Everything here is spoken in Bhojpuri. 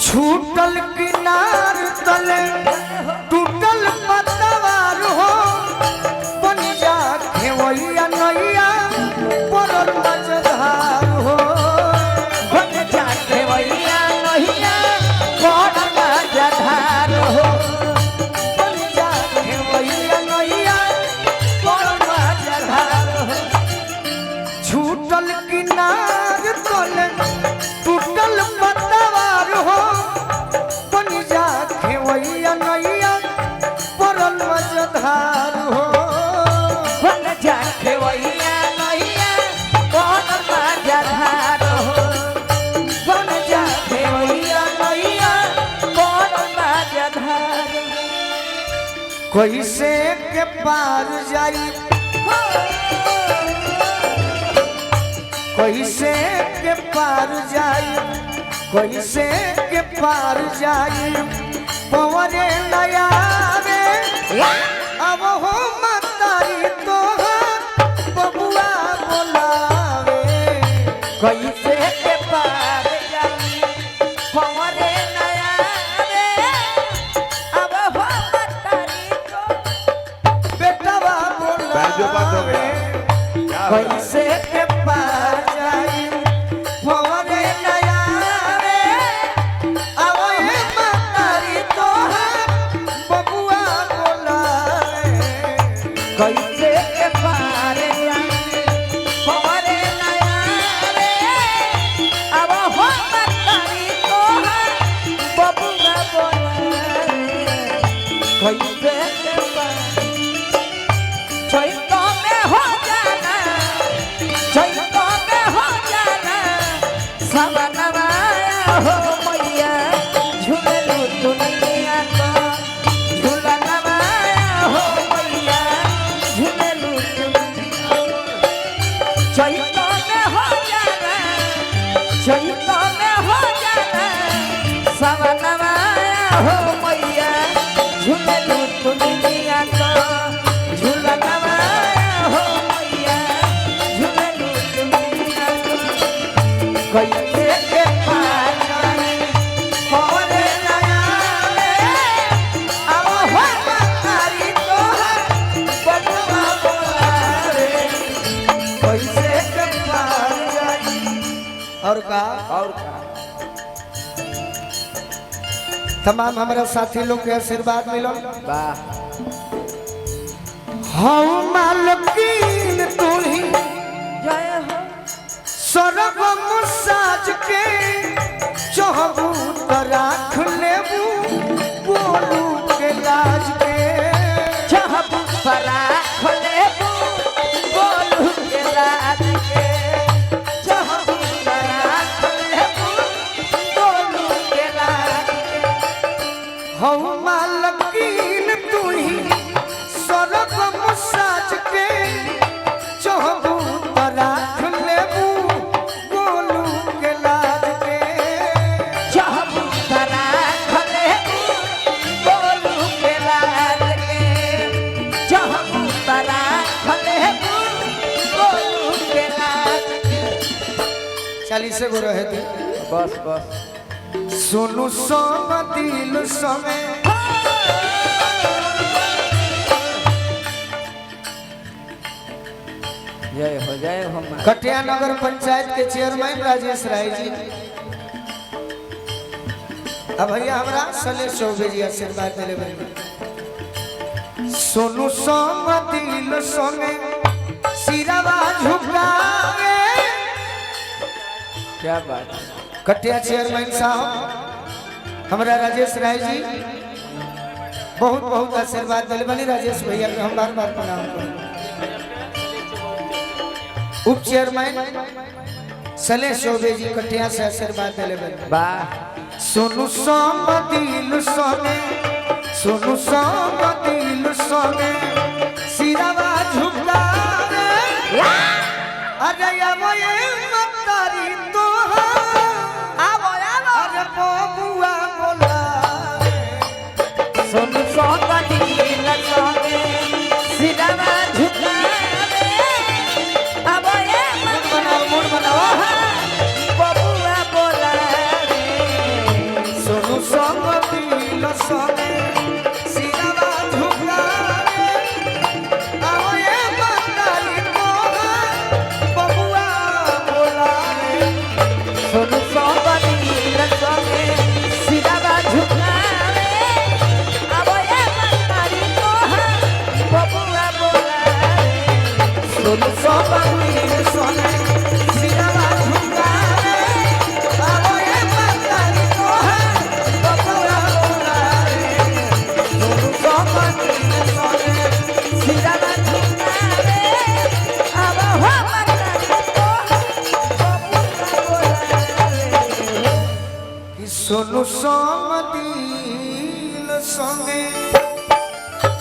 छूटल किनार तले टूटल पतवार हो बनिया खेवैया नैया परल मझधार हो बनिया खेवैया नैया परल मझधार हो बनिया खेवैया नैया परल मझधार हो छूटल किनार तले टूटल पतवार हो बनिया खेवैया नैया परल मझधार हो बनिया खेवैया नैया परल मझधार हो बनिया खेवैया नैया परल मझधार कैसे के पार जाई कैसे के पार जाई कैसे के पार जाई पवरे नया रे अब हो मतारी तो बबुआ बोलावे कैसे के पार जाई पवरे नया रे अब हो मतारी तो बेटवा बैंजो बंद हो बोलावे गया क्या हो रहा है? कैसे के पार जाई पवरे नया रे अब हे मतारी तो बबुआ बोलावे कैसे के पार जाई पवरे नया रे अब हो मतारी तो बबुआ बोलावे कैसे के पार चैतो में हो जाना चैतो में हो जाना सवनवाया हो मैया झूलू दुनिया को झूलनवाया हो मैया झूलू दुनिया चैतो में हो जाना चैतो में हो जाना सवनवाया हो मैया झूलू दुनिया को झूलनवाया हो मैया झूलू दुनिया को कैसे के पार जाई पवरे नया रे अब हो मतारी तो बबुआ बोलावे कैसे के पार जाई और का तमाम हमारे साथी लोग के आशीर्वाद मिलो वाह हम मालकीन तुही जय हो स्वर्ग साज के चहबू त राख लेबू बोलू के लाज के चाहबू परा खोलेबू बोलू के लाज के चाहबू परा खोलेबू बोलू के लाज के हम मालकीन तुही स्वर्ग साज के चहबू त राख लेबू बोलू के लाज के चाहबू परा खोलेबू बोलू के लाज के चाहबू परा खोलेबू बोलू के लाज के 40 गो रहे थे बस बस सुनु सोम दिल समय जय हो मां कटिया नगर पंचायत के चेयरमैन राजेश राय जी अब भैया हमरा सलेश चौबे जी आशीर्वाद दिले भाई सोनू सोम दिल सोमे सिरवा झुकावे क्या बात है कटिया चेयरमैन साहब हमरा राजेश राय जी बहुत बहुत आशीर्वाद दिले बनी राजेश भैया के हम बार बार प्रणाम करें उप चेयरमैन सलेश चौबे जी कटिया से आशीर्वाद दिले बनी वाह सोनू सोम दिल सोने सोनू सोम दिल सोने सिरवा झुकावे अरे वो ये मतारी तो आवो आवो अरे बबुआ बोलावे सोनू सोमनी लसोगे सिरवा झुकावे आवो ये मूड बनाओ बबुआ बोलावे सोने